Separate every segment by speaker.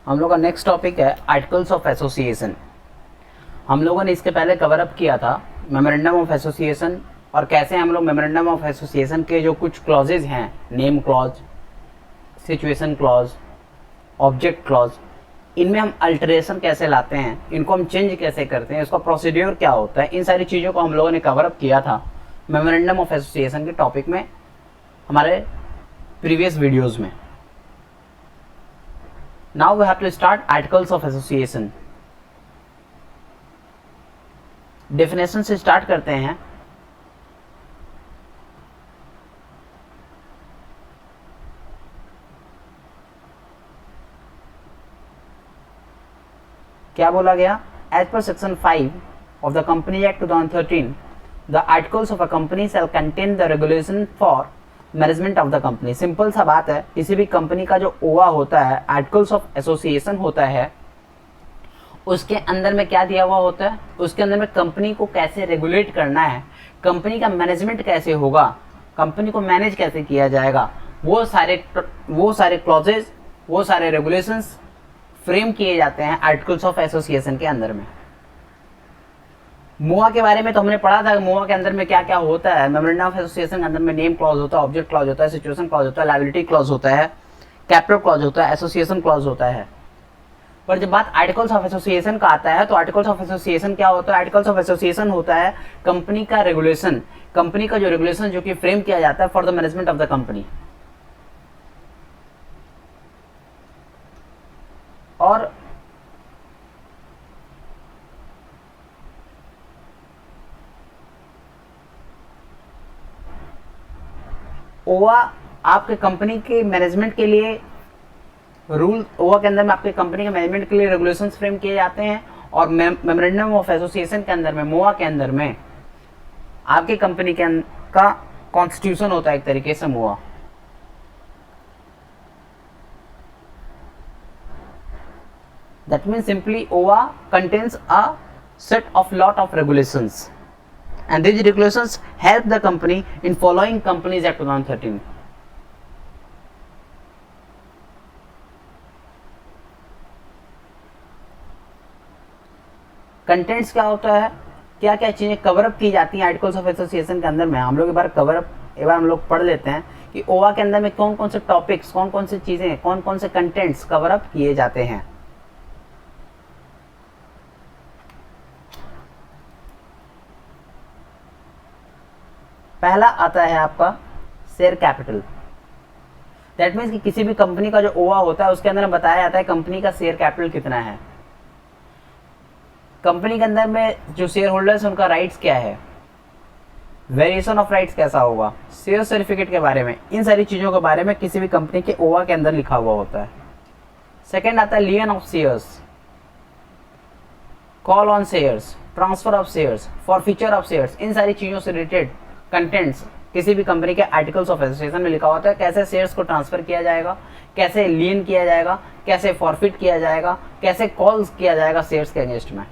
Speaker 1: हम लोग का नेक्स्ट टॉपिक है आर्टिकल्स ऑफ एसोसिएशन। हम लोगों ने इसके पहले कवर अप किया था मेमोरेंडम ऑफ एसोसिएशन और कैसे हम लोग मेमोरेंडम ऑफ एसोसिएशन के जो कुछ क्लॉजेज हैं, name clause, situation clause, object clause, इनमें हम अल्टरेशन कैसे लाते हैं, इनको हम चेंज कैसे करते हैं, इसका प्रोसीड्योर क्या होता है, इन सारी चीज़ों को हम लोगों ने कवर अप किया था मेमोरेंडम ऑफ एसोसिएशन के टॉपिक में हमारे प्रीवियस वीडियोज़ में। Now we have to start articles of association. Definition से स्टार्ट करते हैं। क्या बोला गया? As per section 5 of the Company Act 2013, the articles of a company shall contain the regulation for management of the company. Simple सा बात है, किसी भी कंपनी का जो ओआ होता है, आर्टिकल्स ऑफ एसोसिएशन होता है, उसके अंदर में क्या दिया हुआ होता है, उसके अंदर में कंपनी को कैसे रेगुलेट करना है, कंपनी का मैनेजमेंट कैसे होगा, कंपनी को मैनेज कैसे किया जाएगा, वो सारे क्लॉजेज, वो सारे रेगुलेशंस फ्रेम किए जाते हैं आर्टिकल्स ऑफ एसोसिएशन के अंदर में। मोआ के बारे में तो हमने पढ़ा था, मोआ के अंदर में क्या क्या होता है। मेमोरेंडम ऑफ एसोसिएशन के अंदर में नेम क्लॉज होता है, ऑब्जेक्ट क्लॉज होता है, सिचुएशन क्लॉज होता है, लायबिलिटी क्लॉज होता है, कैपिटल क्लॉज होता है, एसोसिएशन क्लॉज होता है। पर जब बात आर्टिकल्स ऑफ एसोसिएशन का आता है तो आर्टिकल्स ऑफ एसोसिएशन क्या होता है? आर्टिकल्स ऑफ एसोसिएशन होता है कंपनी का रेगुलेशन, कंपनी का जो रेगुलेशन जो कि फ्रेम किया जाता है for the management of the company. और ओआ आपके कंपनी के मैनेजमेंट के लिए रूल, ओआ के अंदर में आपके कंपनी के मैनेजमेंट के लिए रेगुलेशंस फ्रेम किए जाते हैं। और मेमोरेंडम ऑफ एसोसिएशन के अंदर में, मोआ के अंदर में आपकी कंपनी के का कॉन्स्टिट्यूशन होता है एक तरीके से मोआ। दैट मीन्स सिंपली ओआ contains a set of lot of regulations and these regulations help the company in following Companies Act 2013. Contents क्या होता है, क्या क्या चीजें कवर अप की जाती हैं आर्टिकल्स ऑफ एसोसिएशन के अंदर में, हम लोग एक बार हम लोग पढ़ लेते हैं कि ओआ के अंदर में कौन कौन से टॉपिक्स, कौन कौन से चीजें, कौन कौन से कंटेंट्स कवर अप किए जाते हैं। पहला आता है आपका शेयर कैपिटल। दैट मीन्स कि किसी भी कंपनी का जो ओआ होता है उसके अंदर बताया जाता है कंपनी का शेयर कैपिटल कितना है, कंपनी के अंदर में जो शेयर होल्डर्स हैं उनका राइट्स क्या है, वेरिएशन ऑफ राइट्स कैसा होगा, शेयर सर्टिफिकेट के बारे में, इन सारी चीज़ों के बारे में किसी भी कंपनी के ओआ के अंदर लिखा हुआ होता है। सेकेंड आता है lien of shares, call on shares, transfer of shares, forfeiture of shares, इन सारी चीज़ों से रिलेटेड कंटेंट्स किसी भी कंपनी के आर्टिकल्स ऑफ एसोसिएशन में लिखा होता है। कैसे शेयर्स को ट्रांसफर किया जाएगा, कैसे लियन किया जाएगा, कैसे फॉरफिट किया जाएगा, कैसे कॉल्स किया जाएगा शेयर्स के अगेंस्ट में।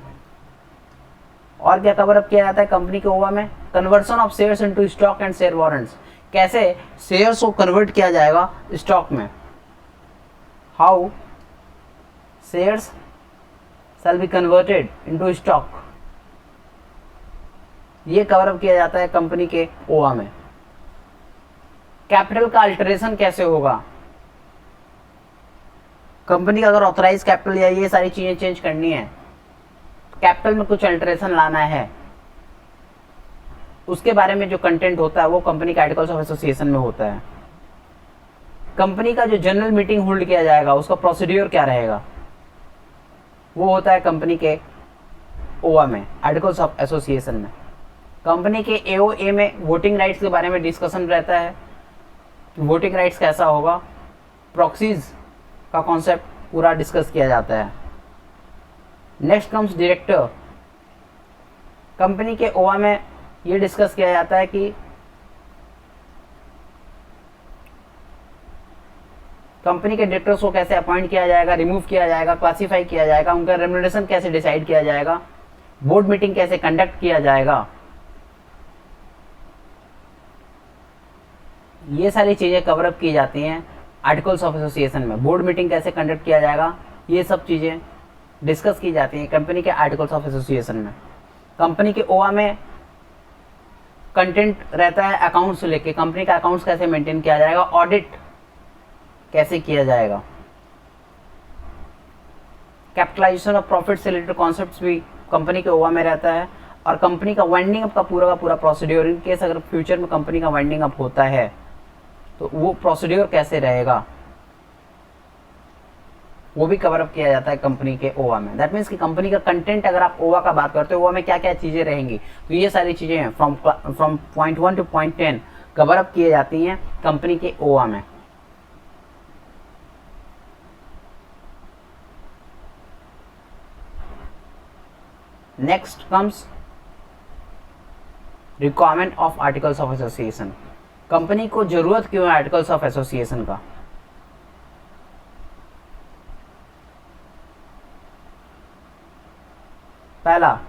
Speaker 1: और क्या कवर अप किया जाता है कंपनी के ओवा में? Conversion of shares into stock and share warrants, कैसे शेयर्स को कन्वर्ट किया जाएगा स्टॉक में, how shares shall be converted into stock, ये कवर अप किया जाता है कंपनी के ओआ में। कैपिटल का अल्टरेशन कैसे होगा, कंपनी का अगर ऑथराइज कैपिटल या ये सारी चीजें चेंज करनी है, कैपिटल में कुछ अल्टरेशन लाना है, उसके बारे में जो कंटेंट होता है वो कंपनी के आर्टिकल्स ऑफ एसोसिएशन में होता है। कंपनी का जो जनरल मीटिंग होल्ड किया जाएगा उसका प्रोसीड्योर क्या रहेगा, वो होता है कंपनी के ओआ में, आर्टिकल्स ऑफ एसोसिएशन में। कंपनी के एओए में वोटिंग राइट्स के बारे में डिस्कशन रहता है, वोटिंग राइट्स कैसा होगा, प्रॉक्सीज का कॉन्सेप्ट पूरा डिस्कस किया जाता है। नेक्स्ट कम्स डायरेक्टर, कंपनी के ओआ में ये डिस्कस किया जाता है कि कंपनी के डायरेक्टर्स को कैसे अपॉइंट किया जाएगा, रिमूव किया जाएगा, क्लासीफाई किया जाएगा, उनका रेम्युनरेशन कैसे डिसाइड किया जाएगा, बोर्ड मीटिंग कैसे कंडक्ट किया जाएगा, ये सारी चीज़ें कवरअप की जाती हैं आर्टिकल्स ऑफ एसोसिएशन में। बोर्ड मीटिंग कैसे कंडक्ट किया जाएगा, ये सब चीज़ें डिस्कस की जाती हैं कंपनी के आर्टिकल्स ऑफ एसोसिएशन में। कंपनी के ओआ में कंटेंट रहता है अकाउंट्स से लेके कंपनी का अकाउंट्स कैसे मेंटेन किया जाएगा, ऑडिट कैसे किया जाएगा, कैपिटलाइजेशन ऑफ प्रॉफिट से रिलेटेड कॉन्सेप्ट्स भी कंपनी के ओआ में रहता है, और कंपनी का वाइंडिंग अप का पूरा प्रोसीड्योर, इन केस अगर फ्यूचर में कंपनी का वाइंडिंग अप होता है तो वो प्रोसीड्योर कैसे रहेगा वो भी कवर अप किया जाता है कंपनी के ओआ में। दैट मीन्स कि कंपनी का कंटेंट अगर आप ओआ का बात करते हो ओआ में क्या क्या चीज़ें रहेंगी, तो ये सारी चीज़ें हैं from point 1 two point 10 cover up किए जाती हैं कंपनी के ओआ में। Next comes requirement of articles of association. Company को जरूरत क्यों है आर्टिकल्स ऑफ एसोसिएशन का? पहला,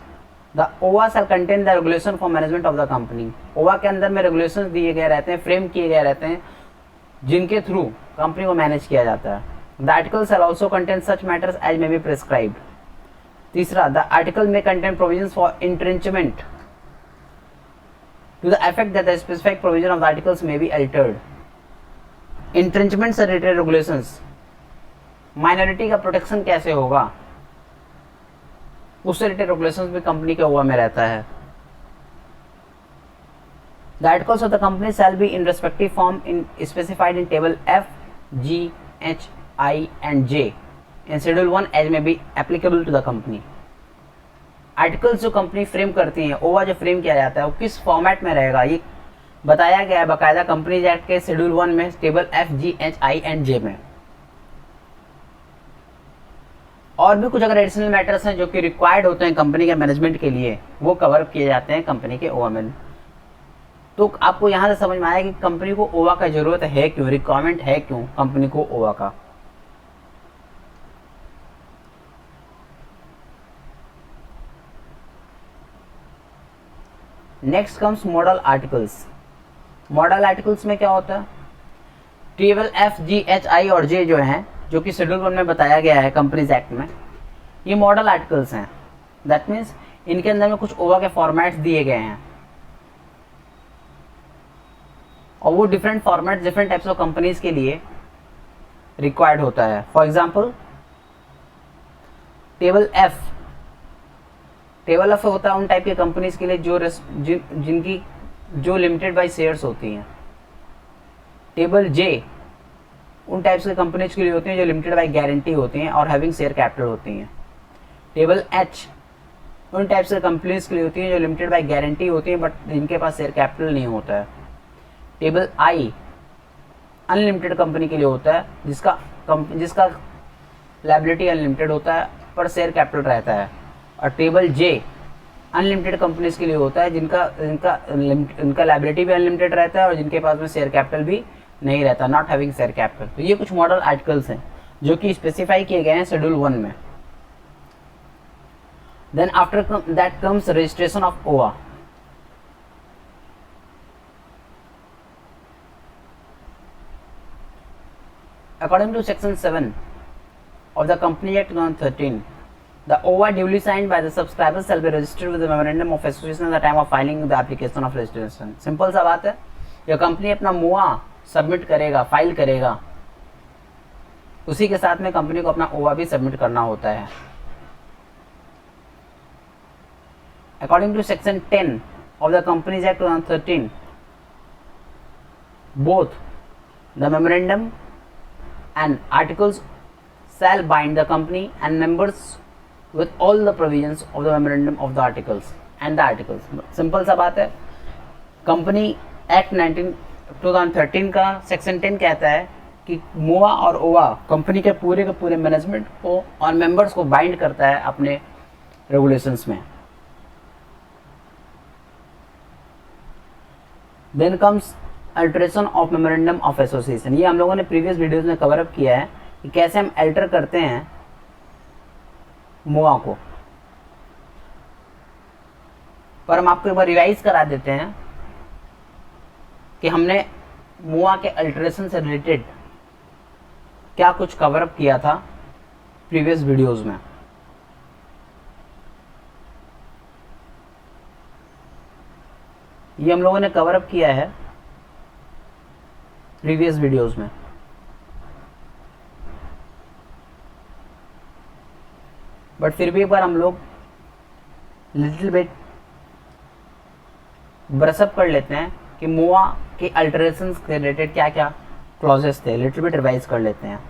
Speaker 1: the OA shall contain the regulation for management of the company. OA के अंदर में रेगुलेशन दिए गए रहते हैं, फ्रेम किए गए रहते हैं, जिनके थ्रू कंपनी को मैनेज किया जाता है। The article shall also contain such matters as may be prescribed. तीसरा, the article may contain provisions for entrenchment to the effect that the specific provision of the articles may be altered. Entrenchment से related regulations, minority का protection कैसे होगा उससे related regulations भी company के ओआ में रहता है। The articles of the company shall be in respective form in specified in table F, G, H, I and J in schedule 1 as may be applicable to the company. Articles जो company frame करती है, ओवा जो frame किया जाता है वो किस फॉर्मेट में रहेगा ये बताया गया है बाकायदा कंपनीज एक्ट के शेड्यूल 1 में table F, G, H, I and J में। और भी कुछ अगर एडिशनल मैटर्स हैं जो कि रिक्वायर्ड होते हैं कंपनी के मैनेजमेंट के लिए वो कवर किए जाते हैं कंपनी के ओवा में। तो आपको यहाँ से समझ में आया कि कंपनी को ओवा का जरूरत है क्यों, रिक्वायरमेंट है क्यों कंपनी को ओवा का। Next comes model articles. Model articles में क्या होता है, table F, G, H, I और J जो हैं जो कि शेड्यूल 1 में बताया गया है कंपनीज एक्ट में, ये मॉडल आर्टिकल्स हैं। दैट मीन्स इनके अंदर में कुछ ओवा के फॉर्मेट्स दिए गए हैं और वो different format different types of companies के लिए रिक्वायर्ड होता है। For example table F, table of होता है उन टाइप की कंपनीज के लिए जो जिनकी जो लिमिटेड बाय शेयर्स होती हैं। टेबल J उन टाइप्स की कंपनीज के लिए होती हैं जो लिमिटेड बाय गारंटी होती हैं और हैविंग शेयर कैपिटल होती हैं। टेबल H उन टाइप्स की कंपनीज के लिए होती हैं जो लिमिटेड बाय गारंटी होती हैं बट जिनके पास शेयर कैपिटल नहीं होता है। टेबल I अनलिमिटेड कंपनी के लिए होता है जिसका लायबिलिटी अनलिमिटेड होता है पर शेयर कैपिटल रहता है। और टेबल J अनलिमिटेड कंपनीज के लिए होता है जिनका लायबिलिटी भी अनलिमिटेड रहता है और जिनके पास में शेयर कैपिटल भी नहीं रहता, नॉट हैविंग शेयर कैपिटल। तो ये कुछ मॉडल आर्टिकल्स हैं जो कि स्पेसिफाई किए गए हैं शेड्यूल 1 में। Then after that comes registration of OA. According to section 7 of the Company Act 2013, the OA duly signed by the subscribers shall be registered with the memorandum of association at the time of filing the application of registration. Simple सा बात है, जब company अपना मोआ submit करेगा, file करेगा, उसी के साथ में कंपनी को अपना ओआ भी सबमिट करना होता है। According to section 10 of the Companies Act 2013, both the memorandum and articles shall bind the company and members with all the provisions of the memorandum of the articles and the articles. Simple सा बात है, company act 2013 का section 10 कहता है कि मोआ और ओवा company के पूरे मैनेजमेंट को और मेंबर्स को बाइंड करता है अपने रेगुलेशंस में। Then comes alteration of memorandum of association. ये हम लोगों ने प्रीवियस वीडियोस में कवर अप किया है कि कैसे हम अल्टर करते हैं मोआ को, पर हम आपको एक बार रिवाइज करा देते हैं कि हमने मोआ के अल्टरेशन से रिलेटेड क्या कुछ कवर अप किया था प्रीवियस वीडियोस में। ये हम लोगों ने कवर अप किया है प्रीवियस वीडियोस में। बट फिर भी एक बार हम लोग लिटिल बिट ब्रशअप कर लेते हैं कि मोआ के अल्टरेशंस के रिलेटेड क्या क्या क्लॉजेस थे, लिटिल बिट रिवाइज कर लेते हैं।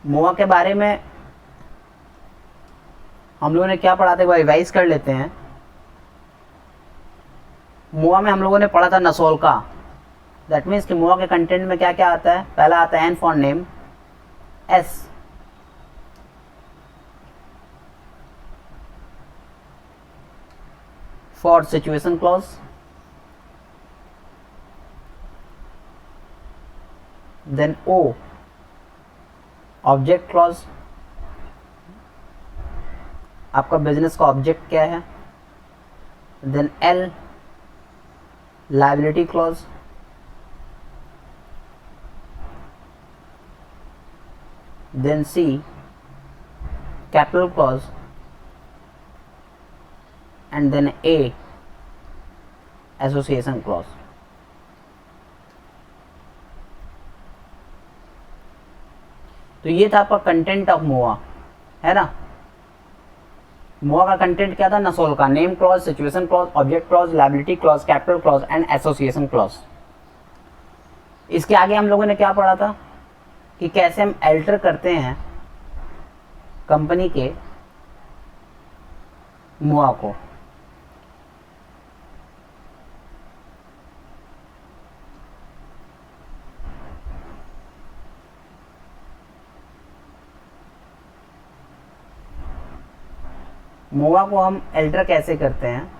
Speaker 1: मोआ के बारे में हम लोगों ने क्या पढ़ा था, रिवाइज कर लेते हैं। मोआ में हम लोगों ने पढ़ा था नसोल का। दैट मीन्स कि मोआ के कंटेंट में क्या क्या आता है। पहला आता है N for name, S for situation clause, then O object clause, आपका बिजनेस का ऑब्जेक्ट क्या है, then L liability clause, then C capital clause, and then A association clause. तो ये था आपका कंटेंट ऑफ मोआ, है ना। मोआ का कंटेंट क्या था, नसोल का, name clause, situation clause, object clause, liability clause, capital clause and association clause. इसके आगे हम लोगों ने क्या पढ़ा था कि कैसे हम अल्टर करते हैं कंपनी के मोआ को। मोआ को हम अल्टर कैसे करते हैं,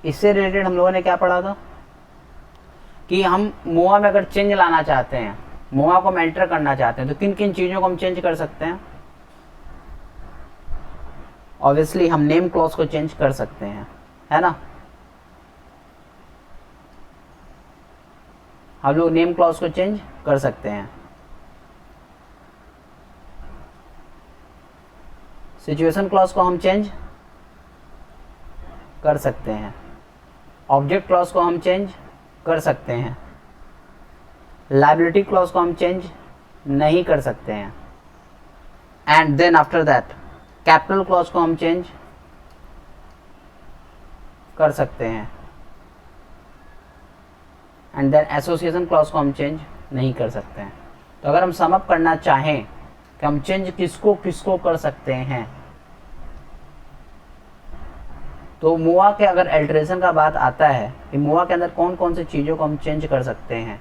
Speaker 1: इससे रिलेटेड हम लोगों ने क्या पढ़ा था कि हम मोआ में अगर चेंज लाना चाहते हैं, मोआ को हम एंटर करना चाहते हैं, तो किन किन चीज़ों को हम चेंज कर सकते हैं। ऑब्वियसली हम नेम क्लॉज को चेंज कर सकते हैं, है ना। हम लोग नेम क्लॉज को चेंज कर सकते हैं। सिचुएशन क्लॉज को हम चेंज कर सकते हैं। ऑब्जेक्ट क्लॉज को हम चेंज कर सकते हैं। लायबिलिटी क्लॉज को हम चेंज नहीं कर सकते हैं। And then after that capital clause को हम चेंज कर सकते हैं। एंड देन एसोसिएशन क्लॉज को हम चेंज नहीं कर सकते हैं। तो अगर हम सम अप करना चाहें कि हम चेंज किसको किसको कर सकते हैं, तो मोआ के अगर अल्टरेशन का बात आता है कि मोआ के अंदर कौन कौन सी चीज़ों को हम चेंज कर सकते हैं,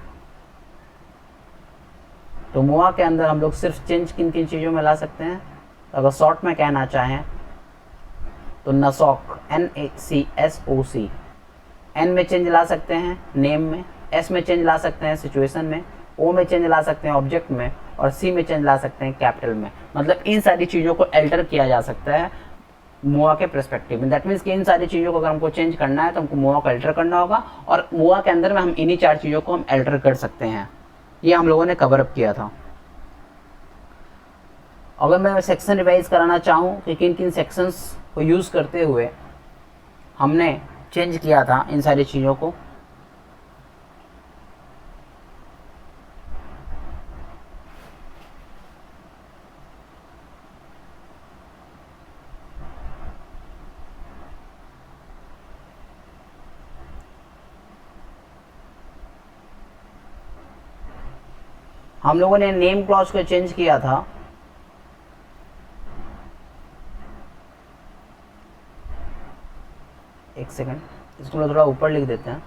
Speaker 1: तो मोआ के अंदर हम लोग सिर्फ चेंज किन किन चीज़ों में ला सकते हैं। तो अगर शॉर्ट में कहना चाहें तो नसॉक, NACSOC, एन में चेंज ला सकते हैं नेम में, एस में चेंज ला सकते हैं सिचुएशन में, ओ में चेंज ला सकते हैं ऑब्जेक्ट में, और सी में चेंज ला सकते हैं कैपिटल में। मतलब इन सारी चीज़ों को अल्टर किया जा सकता है मोआ के पर्सपेक्टिव में। दैट मीन्स कि इन सारी चीज़ों को अगर हमको चेंज करना है तो हमको मोआ को अल्टर करना होगा, और मोआ के अंदर में हम इन्हीं 4 चीज़ों को हम अल्टर कर सकते हैं। ये हम लोगों ने कवर अप किया था। अगर मैं सेक्शन रिवाइज कराना चाहूँ कि किन किन सेक्शंस को यूज़ करते हुए हमने चेंज किया था इन सारी चीज़ों को, हम लोगों ने नेम क्लॉज को चेंज किया था, एक सेकंड, इसको थोड़ा ऊपर लिख देते हैं।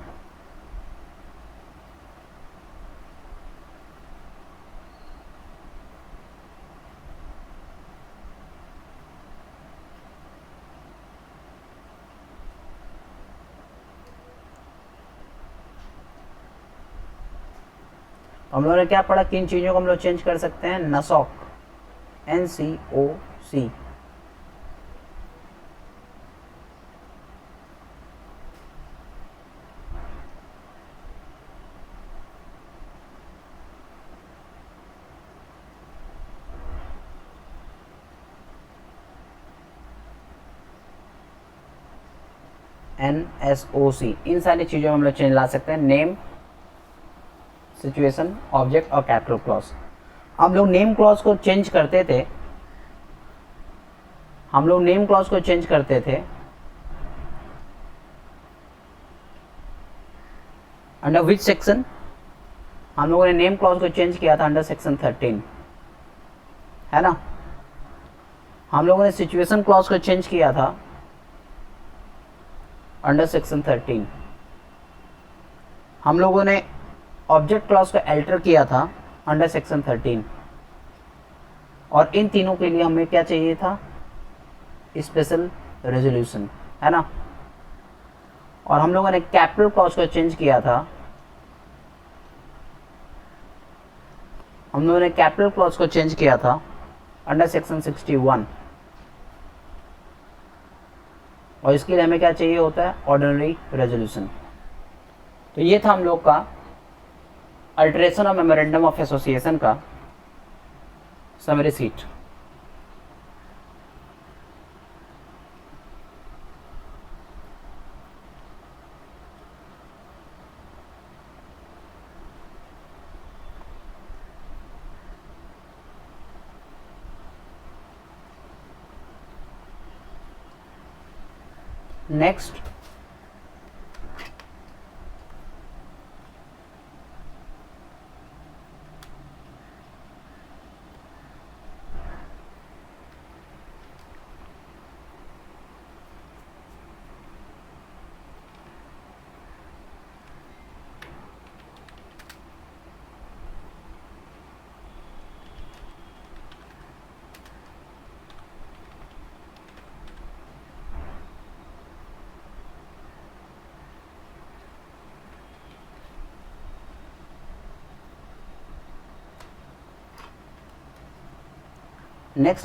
Speaker 1: हम लोगों ने क्या पढ़ा, किन चीज़ों को हम लोग चेंज कर सकते हैं, नसॉक, NCOC, NSOC, इन सारी चीज़ों में हम लोग चेंज ला सकते हैं, नेम, सिचुएशन, ऑब्जेक्ट और कैपिटल क्लॉज। हम लोग नेम क्लॉज को चेंज करते थे, अंडर विच सेक्शन, हम लोगों ने नेम क्लॉज को चेंज किया था अंडर सेक्शन 13, है ना। हम लोगों ने सिचुएशन क्लॉज को चेंज किया था अंडर सेक्शन 13। हम लोगों ने ऑब्जेक्ट क्लॉज को अल्टर किया था अंडर सेक्शन 13। और इन तीनों के लिए हमें क्या चाहिए था, स्पेशल रेजोल्यूशन, है ना। और हम लोगों ने कैपिटल क्लॉज को चेंज किया था, अंडर सेक्शन 61। और इसके लिए हमें क्या चाहिए होता है, ऑर्डिनरी रेजोल्यूशन। तो ये था हम लोग का alteration of memorandum of association का समरी सीट। नेक्स्ट,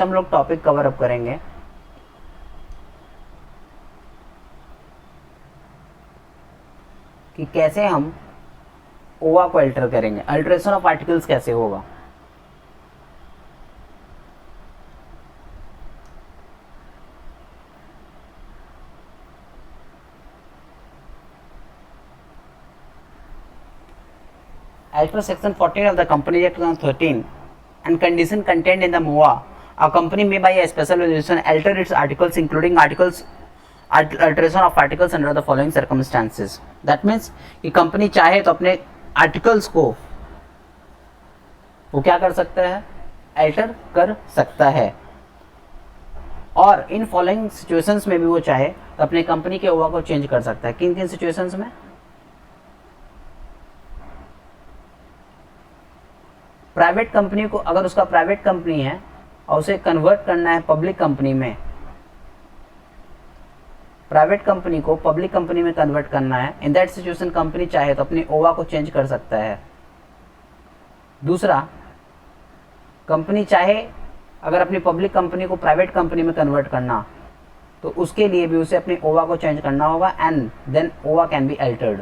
Speaker 1: हम लोग टॉपिक कवर अप करेंगे कि कैसे हम ओवा को अल्टर करेंगे, अल्टरेशन ऑफ आर्टिकल्स कैसे होगा। As per section 14 of the Company Act 2013 and condition contained in the MOA, a company may by a special resolution alter its articles, including alteration of articles under the following circumstances. That means कि company चाहे तो अपने articles को वो क्या कर सकता है, अल्टर कर सकता है। और इन फॉलोइंग सिचुएशंस में भी वो चाहे तो अपने कंपनी के ओवा को चेंज कर सकता है। किन किन सिचुएशंस में, प्राइवेट कंपनी को, अगर उसका प्राइवेट कंपनी है और उसे कन्वर्ट करना है पब्लिक कंपनी में, प्राइवेट कंपनी को पब्लिक कंपनी में कन्वर्ट करना है, इन दैट सिचुएशन कंपनी चाहे तो अपनी ओवा को चेंज कर सकता है। दूसरा, कंपनी चाहे अगर अपनी पब्लिक कंपनी को प्राइवेट कंपनी में कन्वर्ट करना तो उसके लिए भी उसे अपनी ओवा को चेंज करना होगा, एंड देन ओवा can be altered.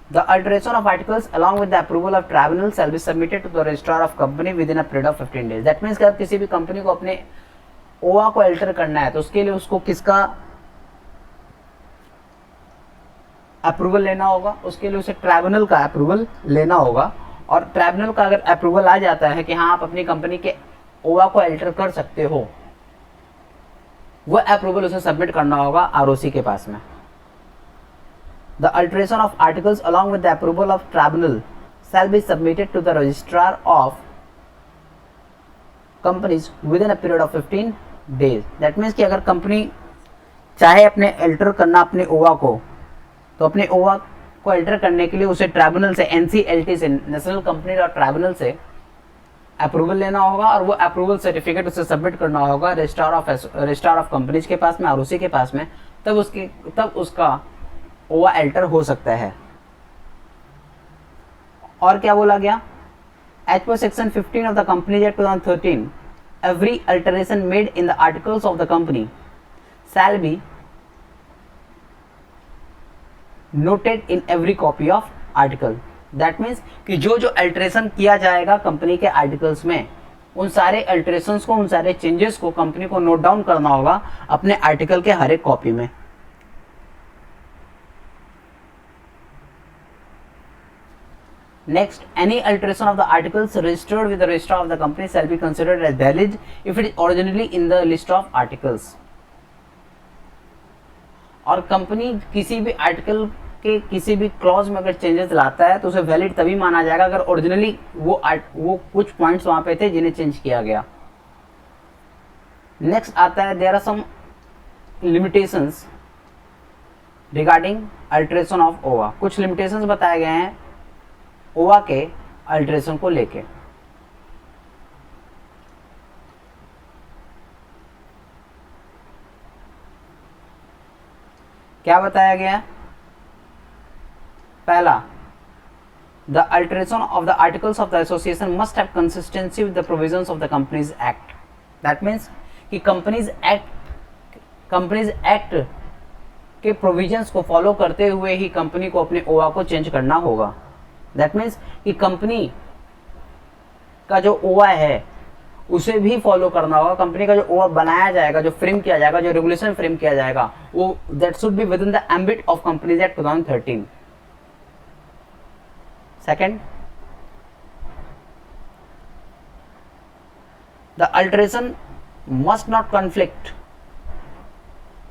Speaker 1: The alteration of articles along with the approval of tribunal shall be submitted to the registrar of company within a period of 15 days. That means कि अगर किसी भी company को अपने ओवा को alter करना है तो उसके लिए उसको किसका अप्रूवल लेना होगा, उसके लिए उसे ट्राइब्यूनल का अप्रूवल लेना होगा। और ट्राइब्यूनल का अगर अप्रूवल आ जाता है कि हाँ आप अपनी कंपनी के ओवा को अल्टर कर सकते हो, वह अप्रूवल उसे सबमिट करना होगा आरओसी के पास में। The alteration of articles along with the approval of tribunal shall be submitted to the registrar of companies within a period of 15 days. That means कि अगर कंपनी चाहे अपने अल्टर करना अपने ओवा को, तो अपने ओवा को अल्टर करने के लिए उसे ट्राइब्यूनल से, NCLT से, नेशनल कंपनी लॉ ट्राइब्यूनल से अप्रूवल लेना होगा और वो अप्रूवल सर्टिफिकेट उसे सबमिट करना होगा रजिस्ट्रार ऑफ कंपनीज के पास में, और उसी के पास में तब उसका ओवा अल्टर हो सकता है। और क्या बोला गया? As per section 15 of the companies act 2013, every alteration made in the articles of the company shall be noted in every copy of article. That means कि जो जो अल्टरेशन किया जाएगा कंपनी के आर्टिकल्स में, उन सारे अल्टरेशंस को, उन सारे चेंजेस को कंपनी को नोट डाउन करना होगा अपने आर्टिकल के हर एक कॉपी में। Next, any alteration of the articles registered with the registrar of the company shall be considered as valid if it is originally in the list of articles. और company किसी भी article के किसी भी clause में अगर changes लाता है तो उसे वैलिड तभी माना जाएगा अगर ओरिजिनली वो कुछ पॉइंट्स वहां पे थे जिन्हें चेंज किया गया। नेक्स्ट आता है there are some limitations regarding alteration of OA. कुछ लिमिटेशंस बताए गए हैं ओवा के अल्टरेशन को लेके। क्या बताया गया? पहला, the alteration of the articles of the association must have consistency with the provisions of the companies act. That means कि कंपनीज एक्ट के प्रोविजंस को फॉलो करते हुए ही कंपनी को अपने ओवा को चेंज करना होगा। दैट मीन्स कि कंपनी का जो ओवा है उसे भी फॉलो करना होगा। कंपनी का जो ओवा बनाया जाएगा, जो फ्रेम किया जाएगा, जो रेगुलेशन फ्रेम किया जाएगा, वो that should be with in the ambit of companies act 2013। Second, the alteration must not conflict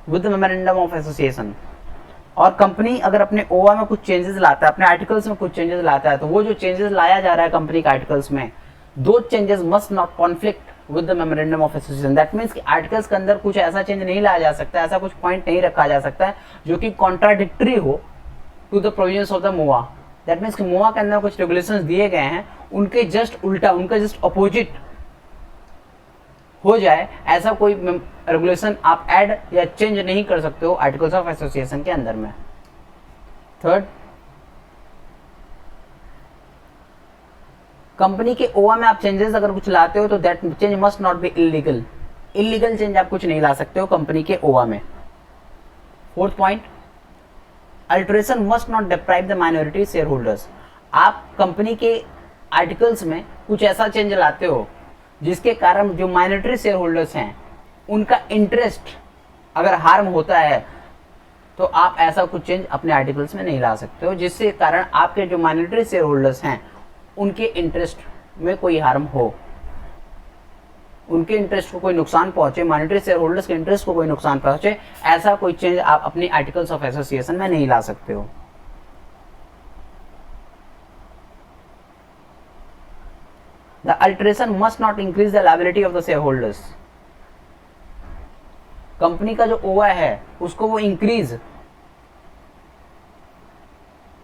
Speaker 1: with the memorandum of association. और कंपनी अगर अपने ओवा में कुछ चेंजेस लाता है, अपने आर्टिकल्स में कुछ चेंजेस लाता है, तो वो जो चेंजेस लाया जा रहा है कंपनी के आर्टिकल्स में, दो changes must not conflict with the memorandum of association. That means कि आर्टिकल्स के अंदर कुछ ऐसा चेंज नहीं लाया जा सकता, ऐसा कुछ पॉइंट नहीं रखा जा सकता है जो कि कॉन्ट्राडिक्टरी हो to the provisions of the MOA. That means कि मोआ के अंदर कुछ रेगुलेशंस दिए गए हैं, उनके जस्ट उल्टा, उनका जस्ट अपोजिट हो जाए, ऐसा कोई रेगुलेशन आप ऐड या चेंज नहीं कर सकते हो आर्टिकल्स ऑफ एसोसिएशन के अंदर में। थर्ड, कंपनी के ओवा में आप चेंजेस अगर कुछ लाते हो तो that change must not be illegal. Illegal change आप कुछ नहीं ला सकते हो कंपनी के ओवा में। Fourth point, alteration must not deprive the minority share holders. आप कंपनी के आर्टिकल्स में कुछ ऐसा चेंज लाते हो जिसके कारण जो माइनॉरिटी शेयर होल्डर्स हैं उनका इंटरेस्ट अगर हार्म होता है, तो आप ऐसा कुछ चेंज अपने आर्टिकल्स में नहीं ला सकते हो जिससे कारण आपके जो माइनॉरिटी शेयर होल्डर्स हैं उनके इंटरेस्ट में कोई हार्म हो, उनके इंटरेस्ट को कोई नुकसान पहुंचे, माइनॉरिटी शेयर होल्डर्स के इंटरेस्ट को कोई नुकसान पहुंचे, ऐसा कोई चेंज आप अपनी आर्टिकल्स ऑफ एसोसिएशन में नहीं ला सकते हो। The alteration must not increase the liability of the shareholders. Company का जो ओवा है उसको वो इंक्रीज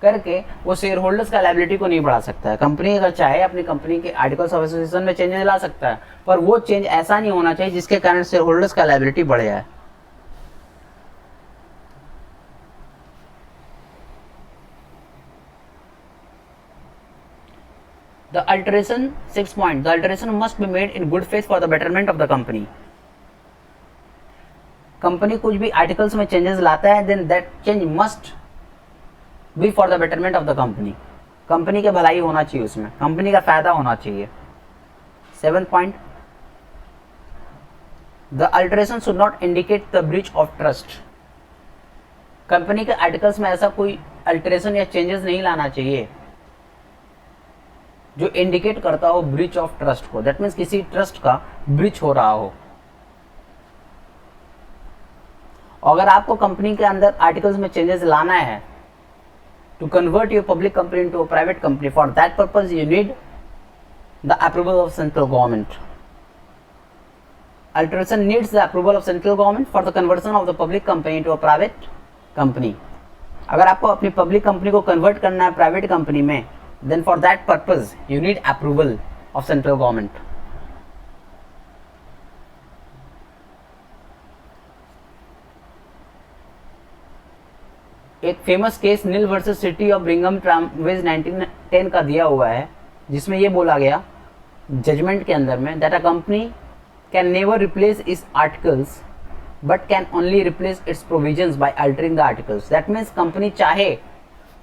Speaker 1: करके वो शेयर होल्डर्स का लायबिलिटी को नहीं बढ़ा सकता है। कंपनी अगर चाहे अपनी कंपनी के आर्टिकल्स ऑफ एसोसिएशन में चेंजेस ला सकता है, पर वो चेंज ऐसा नहीं होना चाहिए जिसके कारण शेयर होल्डर्स का लायबिलिटी बढ़ जाए। The alteration, 6th point, the alteration must be made in good faith for the betterment of the company. Company कुछ भी आर्टिकल्स में चेंजेस लाता है, then that change must be for the betterment of the company. Company के भलाई होना चाहिए, उसमें कंपनी का फायदा होना चाहिए। 7th point, the alteration should not indicate the breach of trust. Company के आर्टिकल्स में ऐसा कोई अल्टरेशन या चेंजेस नहीं लाना चाहिए जो इंडिकेट करता हो ब्रीच ऑफ ट्रस्ट को। दैट मीन्स किसी ट्रस्ट का ब्रीच हो रहा हो। अगर आपको कंपनी के अंदर आर्टिकल्स में चेंजेस लाना है to convert your public company into a private company. For that purpose, you need the approval of central government. Alteration needs the approval of central government for the conversion of the public company into a private company. अगर आपको अपनी public company को convert करना है private company में, then for that purpose you need approval of central government. एक famous case Neil versus City of Birmingham tramways 1910 का दिया हुआ है, जिसमें ये बोला गया जजमेंट के अंदर में that a company can never replace its articles but can only replace its provisions by altering the articles. That means company चाहे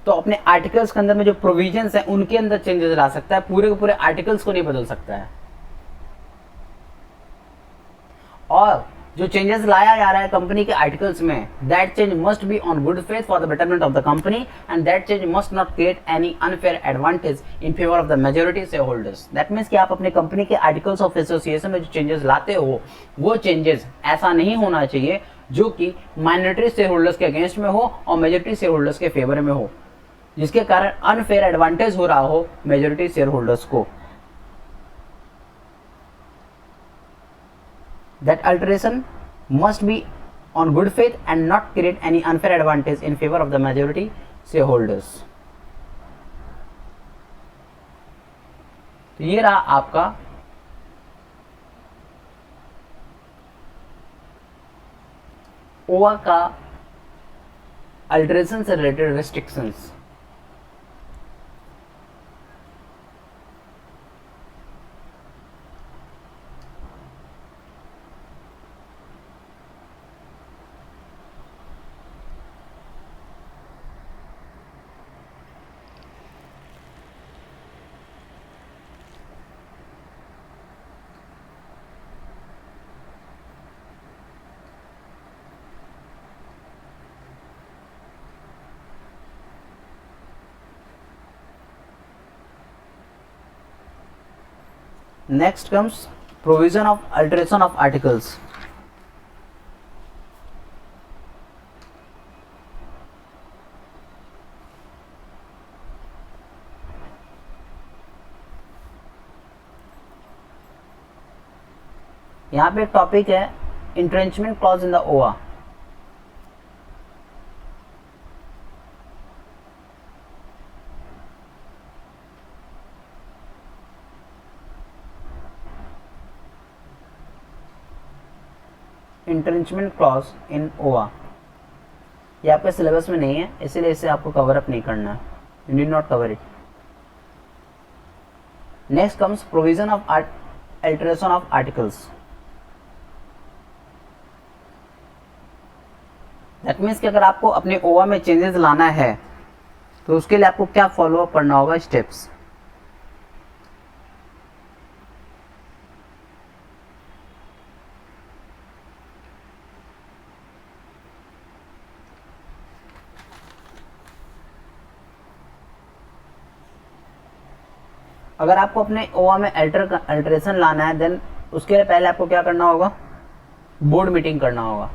Speaker 1: तो अपने आर्टिकल्स के अंदर में जो प्रोविजंस हैं उनके अंदर चेंजेस ला सकता है, पूरे के पूरे आर्टिकल्स को नहीं बदल सकता है. और जो चेंजेस लाया जा रहा है कंपनी के आर्टिकल्स में, that change must be on good faith for the betterment of the company and that change must not create any unfair advantage in favour of the majority share holders. That means कि आप अपने company के articles of association में जो changes लाते हो, वो changes ऐसा नहीं होना चाहिए जो कि माइनॉरिटी शेयर होल्डर्स के अगेंस्ट में हो और मेजोरिटी शेयर होल्डर्स के फेवर में हो, जिसके कारण अनफेयर एडवांटेज हो रहा हो मेजोरिटी शेयर होल्डर्स को. That alteration must be on good faith and not create any unfair advantage in favor of the majority shareholders. तो ये रहा आपका ओआ का अल्टरेशन से related restrictions. Next comes provision of alteration of articles. यहाँ पे एक टॉपिक है entrenchment clause in the OA. Entrenchment clause in OA, ये आपके सिलेबस में नहीं है, इसीलिए इसे आपको कवर अप नहीं करना है. You need not cover it. Next comes provision of alteration of articles. That means कि अगर आपको अपने ओआ में चेंजेस लाना है तो उसके लिए आपको क्या फॉलो अप करना होगा, स्टेप्स. अगर आपको अपने ओआ में अल्टरेशन लाना है, देन उसके लिए पहले आपको क्या करना होगा, बोर्ड मीटिंग करना होगा.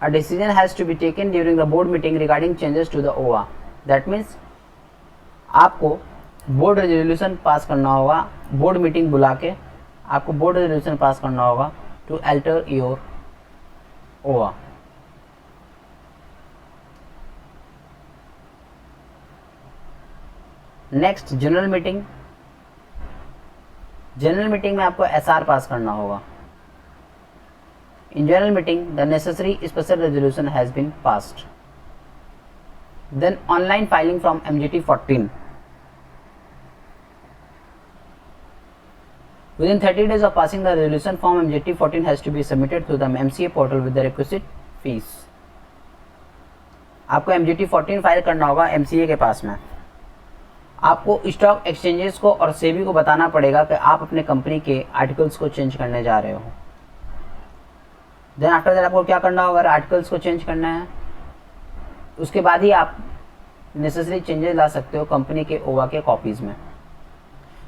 Speaker 1: A decision has to be taken during the board meeting regarding changes to the OA. That means आपको बोर्ड रेजोल्यूशन पास करना होगा, बोर्ड मीटिंग बुला के आपको बोर्ड रेजोल्यूशन पास करना होगा to alter your OA. Next general meeting. General meeting में आपको SR पास करना होगा. In general meeting, the necessary special resolution has been passed. Then online filing from MGT 14. Within 30 days of passing the resolution, form MGT 14 has to be submitted to the MCA portal with the requisite fees. आपको MGT 14 file करना होगा MCA के पास में. आपको stock exchanges को और सेबी को बताना पड़ेगा कि आप अपने कंपनी के आर्टिकल्स को चेंज करने जा रहे हो. देन आफ्टर दैट आपको क्या करना होगा, आर्टिकल्स को चेंज करना है, उसके बाद ही आप नेसेसरी चेंजेस ला सकते हो कंपनी के ओआ के कॉपीज में.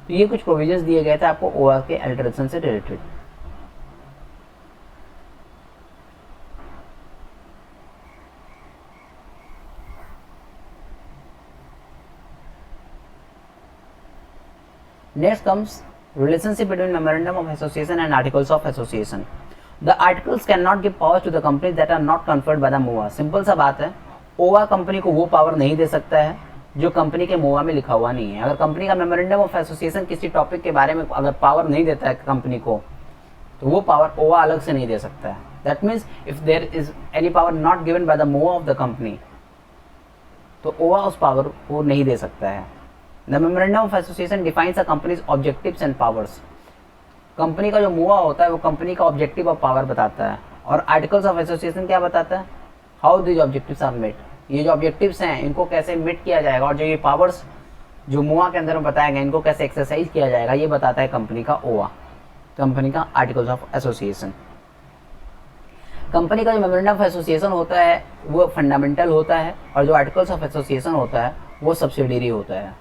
Speaker 1: तो ये कुछ प्रोविजंस दिए गए थे आपको ओआ के अल्टरेशन से related. Next comes relationship between memorandum of association and articles of association. The articles cannot give powers to the companies that are not conferred by the MOA. Simple सा बात है, ओवा कंपनी को वो पावर नहीं दे सकता है जो कंपनी के मोआ में लिखा हुआ नहीं है. अगर कंपनी का मेमोरेंडम ऑफ एसोसिएशन किसी टॉपिक के बारे में अगर पावर नहीं देता है कंपनी को, तो वो पावर ओवा अलग से नहीं दे सकता है. That means if there is any power not given by the MOA of the company, तो ओवा उस पावर को नहीं दे सकता है. The memorandum of association defines a company's objectives and powers. Company का जो मोआ होता है वो कंपनी का ऑब्जेक्टिव और पावर बताता है, और आर्टिकल्स ऑफ एसोसिएशन क्या बताता है, how these objectives are met. ये जो ऑब्जेक्टिव्स हैं इनको कैसे मीट किया जाएगा, और जो ये पावर्स जो मोआ के अंदर में बताया गया इनको कैसे एक्सरसाइज किया जाएगा, ये बताता है कंपनी का ओआ, कंपनी का आर्टिकल्स ऑफ एसोसिएशन. कंपनी का जो मेमोरेंडम ऑफ एसोसिएशन होता है वो फंडामेंटल होता है, और जो आर्टिकल्स ऑफ एसोसिएशन होता है वो सब्सिडियरी होता है.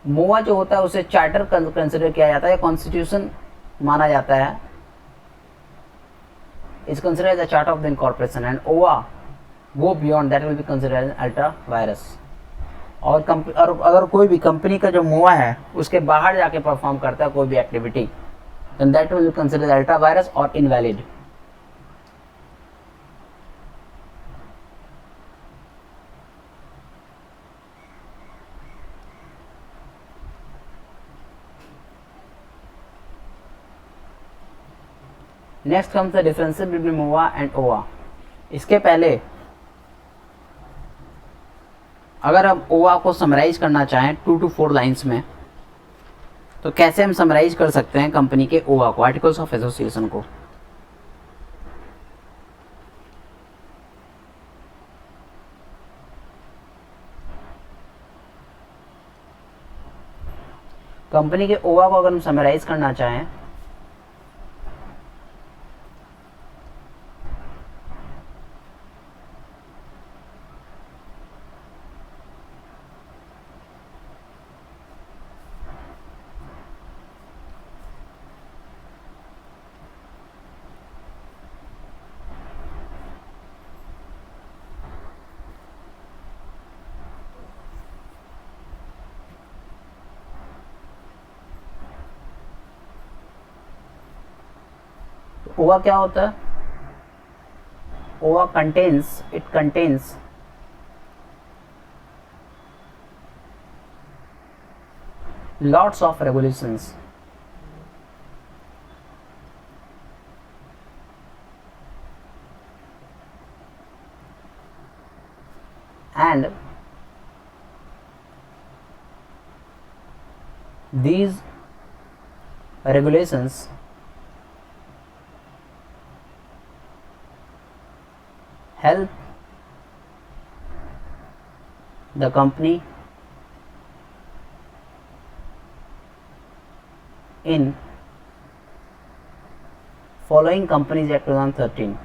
Speaker 1: मोआ जो होता है उसे चार्टर कंसिडर किया जाता है, कॉन्स्टिट्यूशन माना जाता है, is considered as a charter of the incorporation, and OA go beyond that will be considered as ultra virus. और अगर कोई भी कंपनी का जो मोआ है उसके बाहर जाके परफॉर्म करता है कोई भी activity, then that will be considered ultra virus or invalid. Next comes the differences between MOA and OA. इसके पहले अगर हम ओआ को समराइज करना चाहें 2 to 4 लाइंस में, तो कैसे हम समराइज कर सकते हैं कंपनी के ओआ को, आर्टिकल्स ऑफ एसोसिएशन को. कंपनी के ओआ को अगर हम समराइज करना चाहें ओआ क्या होता है, ओआ contains lots of regulations and these regulations help the company in following Companies Act 2013.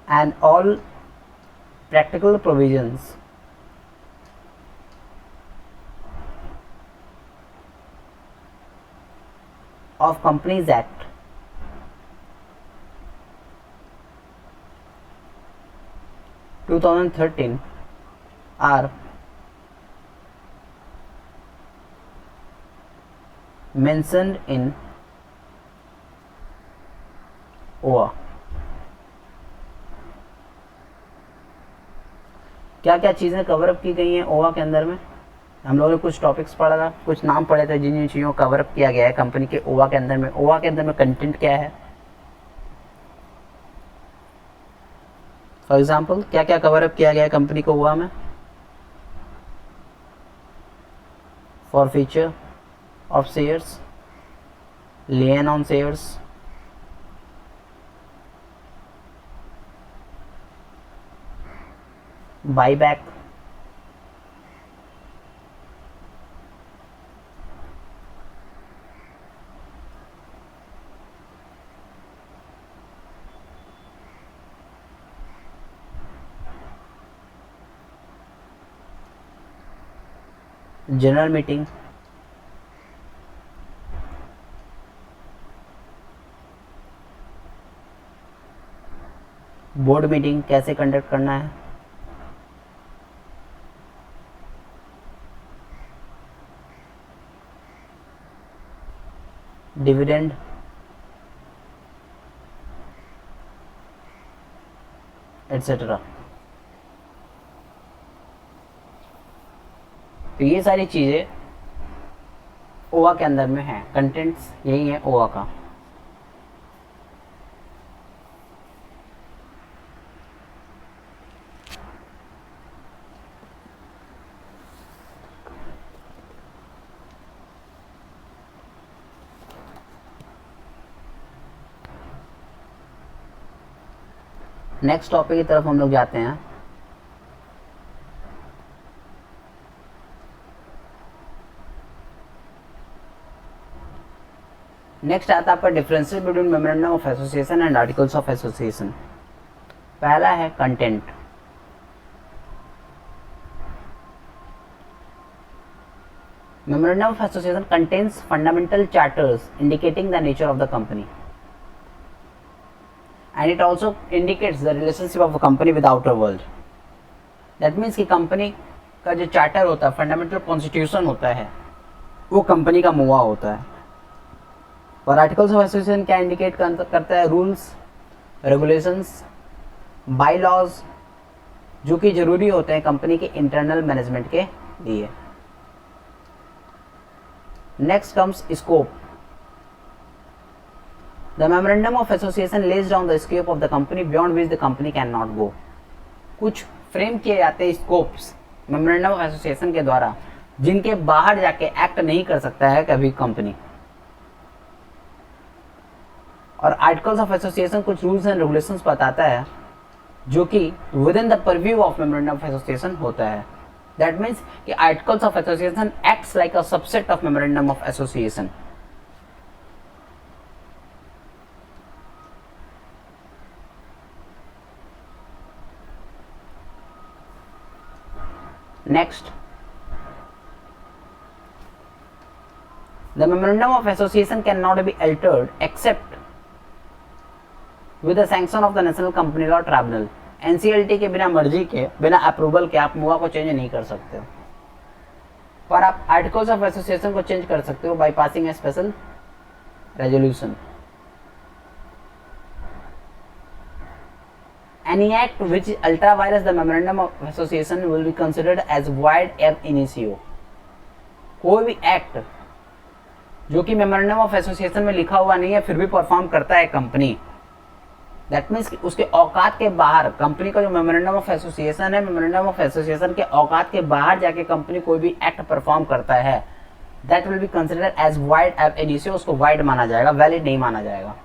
Speaker 1: And all practical provisions of Companies Act two 2013 are mentioned in OA. क्या क्या चीज़ें कवर अप की गई हैं ओआ के अंदर में, हम लोगों ने कुछ टॉपिक्स पढ़ा था, कुछ नाम पढ़े थे जिन जिन चीज़ों को कवर अप किया गया है कंपनी के ओआ के अंदर में. ओआ के अंदर में कंटेंट क्या है, फॉर एग्जांपल क्या क्या कवर अप किया गया है कंपनी को ओआ में. Forfeiture of shares, lien on shares, buyback, general meeting, board meeting कैसे कंडक्ट करना है, डिविडेंड, एटसेट्रा। तो ये सारी चीज़ें ओआ के अंदर में है, कंटेंट्स यही है ओआ का। नेक्स्ट टॉपिक की तरफ हम लोग जाते हैं। नेक्स्ट आता है आपका differences between memorandum of association and articles of association. पहला है content. Memorandum of association contains fundamental charters indicating the nature of the company and it also indicates the relationship of a company with outer world. That means कि company का जो charter होता है, fundamental constitution होता है, वो company का मुआ होता है। और आर्टिकल्स ऑफ एसोसिएशन क्या इंडिकेट करता है? रूल्स, रेगुलेशंस, बाई लॉज, जो कि जरूरी होते हैं कंपनी के इंटरनल मैनेजमेंट के लिए। Next comes scope. The memorandum of association lays down the scope of the company beyond which the company cannot go. कुछ फ्रेम किए जाते हैं स्कोप्स मेमोरेंडम ऑफ एसोसिएशन के द्वारा, जिनके बाहर जाके एक्ट नहीं कर सकता है कभी कंपनी। और आर्टिकल्स ऑफ एसोसिएशन कुछ रूल्स एंड रेगुलेशंस बताता है जो कि with in the purview of memorandum of association होता है। दैट मीन्स कि articles of association acts like a subset of memorandum of association. Next, the memorandum of association cannot be altered except with the sanction of the National Company Law Tribunal. NCLT के बिना मर्जी के, बिना approval के आप मुआ को change नहीं कर सकते हो, पर आप आर्टिकल्स ऑफ एसोसिएशन को चेंज कर सकते हो by passing A special resolution. Any act which ultra vires the memorandum of association will be considered as void ab initio. कोई भी एक्ट जो कि मेमोरेंडम ऑफ एसोसिएशन में लिखा हुआ नहीं है फिर भी परफॉर्म करता है कंपनी, दैट मीन्स कि उसके औकात के बाहर, कंपनी का जो मेमोरेंडम ऑफ एसोसिएशन है, मेमोरेंडम ऑफ एसोसिएशन के औकात के बाहर जाके कंपनी कोई भी एक्ट परफॉर्म करता है, that will be considered as void ab initio. उसको void माना जाएगा, वैलिड नहीं माना जाएगा।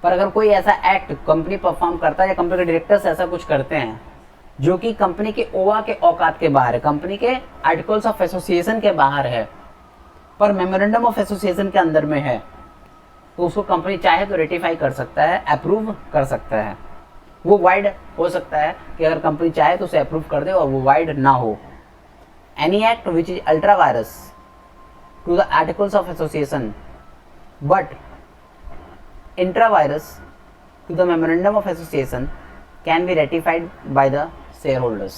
Speaker 1: पर अगर कोई ऐसा एक्ट कंपनी परफॉर्म करता है या कंपनी के डायरेक्टर्स ऐसा कुछ करते हैं जो कि कंपनी के ओआ के औकात के बाहर है, कंपनी के आर्टिकल्स ऑफ एसोसिएशन के बाहर है, पर मेमोरेंडम ऑफ एसोसिएशन के अंदर में है, तो उसको कंपनी चाहे तो रेटिफाई कर सकता है, अप्रूव कर सकता है। वो वाइड हो सकता है कि अगर कंपनी चाहे तो उसे अप्रूव कर दे और वो वाइड ना हो। Any act which is ultra vires to the articles of association but intravirus to the memorandum of association can be ratified by the shareholders.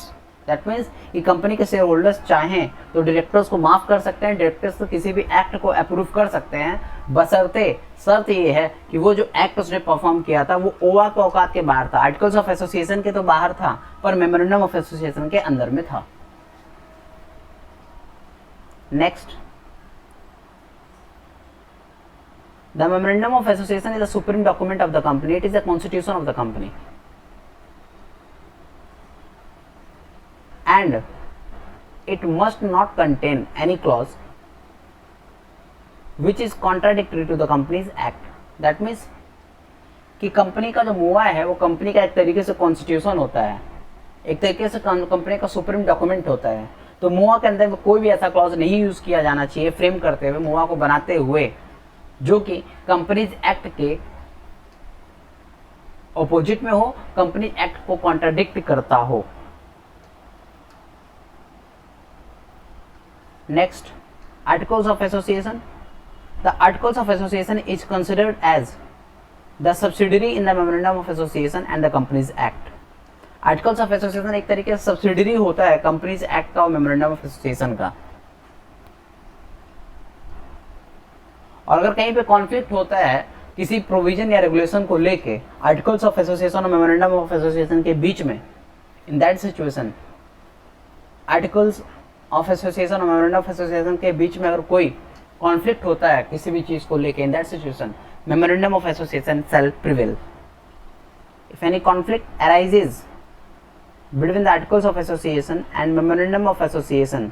Speaker 1: That means कि कंपनी के शेयर होल्डर्स चाहें तो directors को माफ कर सकते हैं, डायरेक्टर्स तो किसी भी एक्ट को अप्रूव कर सकते हैं, बशर्ते शर्त ये है कि वो जो एक्ट उसने परफॉर्म किया था वो ओआ के औकात के बाहर था, आर्टिकल्स ऑफ एसोसिएशन के तो बाहर था पर मेमोरेंडम ऑफ एसोसिएशन के अंदर में था। Next, the memorandum of association is a supreme document of the company. It is the constitution of the company, and it must not contain any clause which is contradictory to the company's act. That means कि company का जो मुआ है वो company का एक तरीके से कॉन्स्टिट्यूशन होता है, एक तरीके से कंपनी का सुप्रीम डॉक्यूमेंट होता है। तो मुआ के अंदर कोई भी ऐसा क्लॉज नहीं यूज किया जाना चाहिए फ्रेम करते हुए, मुआ को बनाते हुए, जो कि कंपनीज एक्ट के ऑपोजिट में हो, कंपनी एक्ट को कॉन्ट्राडिक्ट करता हो। Next, Articles of Association. The Articles of Association is considered as the subsidiary in the Memorandum of Association and the Companies Act. Articles of Association एक तरीके से subsidiary होता है कंपनीज एक्ट का और मेमोरेंडम ऑफ एसोसिएशन का। और अगर कहीं पे कॉन्फ्लिक्ट होता है किसी प्रोविजन या रेगुलेशन को लेके आर्टिकल्स ऑफ एसोसिएशन और मेमोरेंडम ऑफ एसोसिएशन के बीच में, इन that situation articles of association और मेमोरेंडम ऑफ एसोसिएशन के बीच में अगर कोई कॉन्फ्लिक्ट होता है किसी भी चीज को लेके, in that situation memorandum of association shall prevail. If any conflict arises between the articles of association and memorandum of association,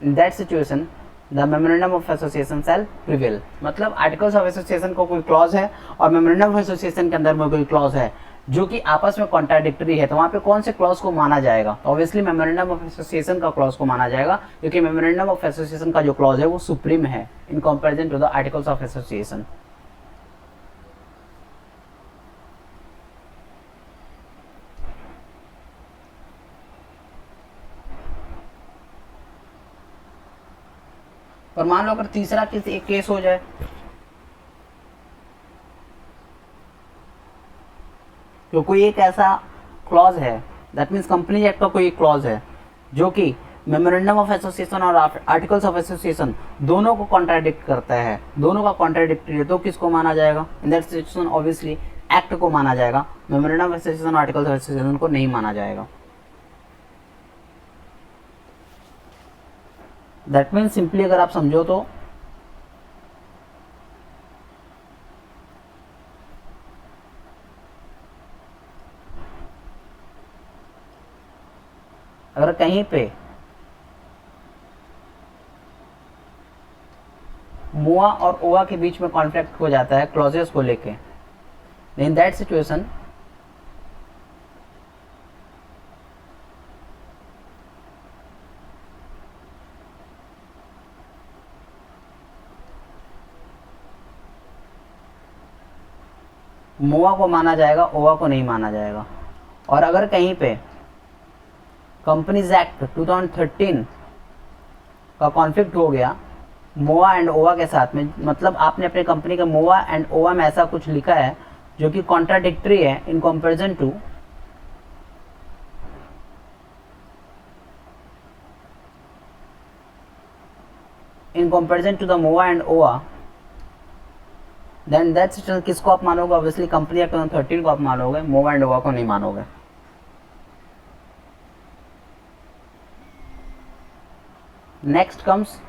Speaker 1: in that situation the memorandum of association shall prevail. मतलब articles of association को कोई clause है और memorandum of association के अंदर में कोई clause है जो कि आपस में कॉन्ट्राडिक्टरी है, तो वहां पे कौन से क्लॉज को माना जाएगा? तो ऑब्वियसली मेमोरेंडम ऑफ एसोसिएशन का क्लॉज को माना जाएगा, क्योंकि मेमोरेंडम ऑफ एसोसिएशन का जो क्लॉज है वो सुप्रीम है in comparison to the articles of association. और मान लो अगर तीसरा किसी एक केस हो जाए, तो कोई एक ऐसा क्लॉज है, दैट मीन्स कंपनी एक्ट का कोई एक क्लॉज है जो कि मेमोरेंडम ऑफ एसोसिएशन और आर्टिकल्स ऑफ एसोसिएशन दोनों को कॉन्ट्राडिक्ट करता है, दोनों का कॉन्ट्राडिक्टरी है, तो किसको माना जाएगा? इन दैट सिचुएशन ऑब्वियसली एक्ट को माना जाएगा, मेमोरेंडम ऑफ एसोसिएशन और आर्टिकल्स ऑफ एसोसिएशन को नहीं माना जाएगा। दैट मीन्स सिंपली अगर आप समझो तो अगर कहीं पे मोआ और ओआ के बीच में कॉन्फ्लिक्ट हो जाता है क्लॉजेस को लेके, इन दैट सिचुएशन मोआ को माना जाएगा, ओआ को नहीं माना जाएगा। और अगर कहीं पे कंपनीज एक्ट 2013 का कॉन्फ्लिक्ट हो गया मोआ एंड ओआ के साथ में, मतलब आपने अपने कंपनी के मोआ एंड ओआ में ऐसा कुछ लिखा है जो कि कॉन्ट्राडिक्टरी है in comparison to the MOA and OA, then that situation किसको आप मानोगे? ऑब्वियसली कंपनी एक्ट 2013 को आप मानोगे, मोआ एंड ओआ को नहीं मानोगे। Next comes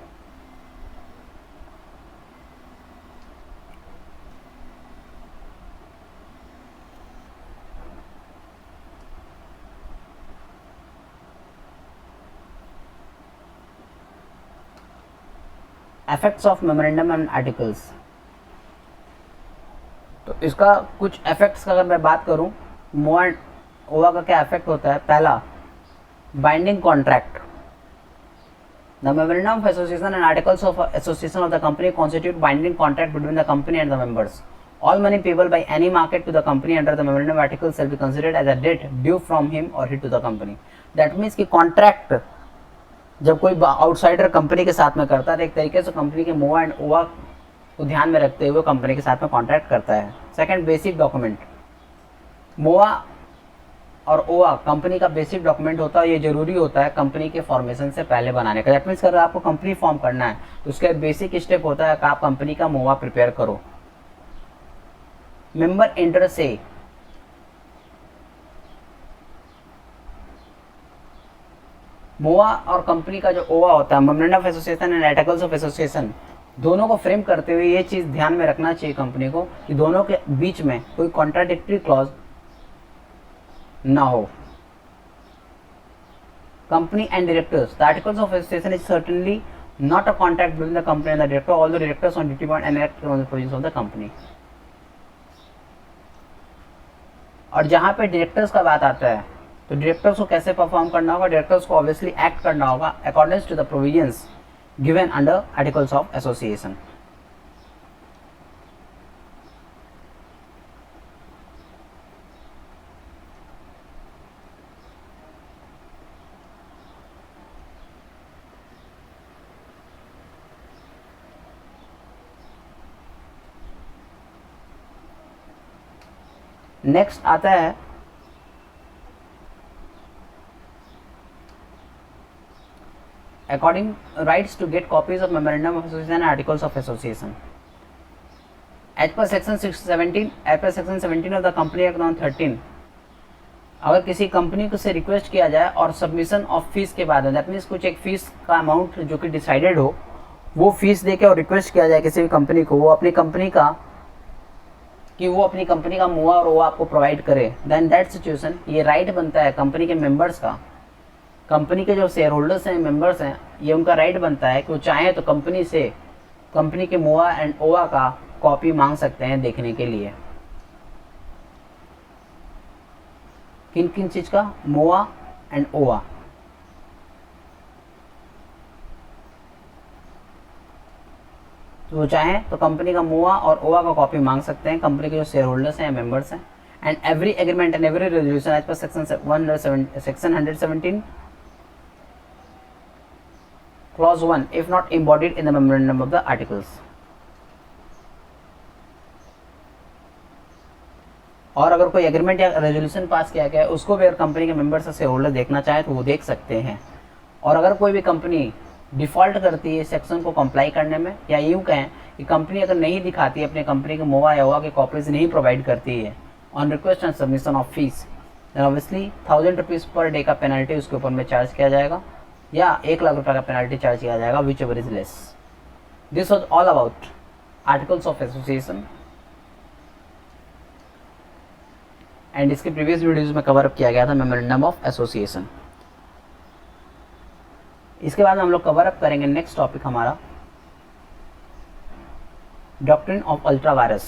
Speaker 1: effects of memorandum and articles. तो इसका कुछ इफेक्ट्स का अगर मैं बात करूं, मोआ एंड ओआ का क्या इफेक्ट होता है? पहला, binding contract. The memorandum of association and articles of association of the company constitute binding contract between the company and the members. All money payable by any market to the company under the memorandum articles shall be considered as a debt due from him or he to the company. That means कि contract जब कोई outsider company के साथ में करता है तो एक तरीके से कंपनी के मोआ एंड ओआ को ध्यान में रखते हुए कंपनी के साथ में कॉन्ट्रैक्ट करता है। Second, basic document. मोआ और ओआ कंपनी का बेसिक डॉक्यूमेंट होता है, ये जरूरी होता है कंपनी के फॉर्मेशन से पहले बनाने का। दैट मीन्स अगर आपको कंपनी फॉर्म करना है तो उसका बेसिक स्टेप होता है कि आप कंपनी का मोआ प्रिपेयर करो। मेंबर एंटर से मोआ और कंपनी का जो ओआ होता है, memorandum of association and articles of association, दोनों को फ्रेम करते हुए ये चीज ध्यान में रखना चाहिए कंपनी को कि दोनों के बीच में कोई कॉन्ट्राडिक्टरी क्लॉज ना हो। Company and directors, the articles of association is certainly not a contract between the company and the director, all the directors on duty bond and act on the provisions of the company. और जहां पे directors का बात आता है तो directors को कैसे परफॉर्म करना होगा? डायरेक्टर्स को ऑब्वियसली एक्ट करना होगा according to the provisions given under articles of association. Next आता है according rights to get copies of memorandum of association articles of association as per section 17 of the company act 2013 अगर किसी company को से request किया जाए और submission of fees के बाद दैट मीन्स कुछ एक फीस का अमाउंट जो कि डिसाइडेड हो वो फीस देके और रिक्वेस्ट किया जाए किसी भी कंपनी को वो अपनी कंपनी का मुआ और वो आपको प्रोवाइड करे, देन दैट सिचुएशन ये राइट बनता है कंपनी के मेंबर्स का, कंपनी के जो शेयर होल्डर्स हैं मेंबर्स हैं ये उनका राइट बनता है कि वो चाहें तो कंपनी के मुआ एंड ओवा का कॉपी मांग सकते हैं देखने के लिए। किन किन चीज का? मोआ एंड ओआ। तो वो चाहें तो कंपनी का मोआ और ओआ का कॉपी मांग सकते हैं कंपनी के जो शेयर होल्डर्स हैं मेंबर्स हैं। And every agreement and every resolution as per section 117 clause 1 if not embodied in the memorandum of the articles. और अगर कोई एग्रीमेंट या रेजोल्यूशन पास किया गया है उसको भी अगर कंपनी के मेंबर्स या शेयर होल्डर देखना चाहे तो वो देख सकते हैं। और अगर कोई भी कंपनी डिफ़ॉल्ट करती है सेक्शन को कंप्लाई करने में, या यूँ कहें कि कंपनी अगर नहीं दिखाती है अपने कंपनी के मोआ या ओआ के कॉपीज नहीं प्रोवाइड करती है on request and submission of fees, then obviously 1000 rupees per day का पेनल्टी उसके ऊपर में चार्ज किया जाएगा या 1 लाख रुपये का पेनल्टी चार्ज किया जाएगा, which ever is less. This was all about articles of association and इसके प्रीवियस वीडियोज में कवर अप किया गया था मेमोरेंडम ऑफ एसोसिएशन। इसके बाद हम लोग कवर अप करेंगे नेक्स्ट टॉपिक हमारा डॉक्ट्रिन ऑफ अल्ट्रा वायरस।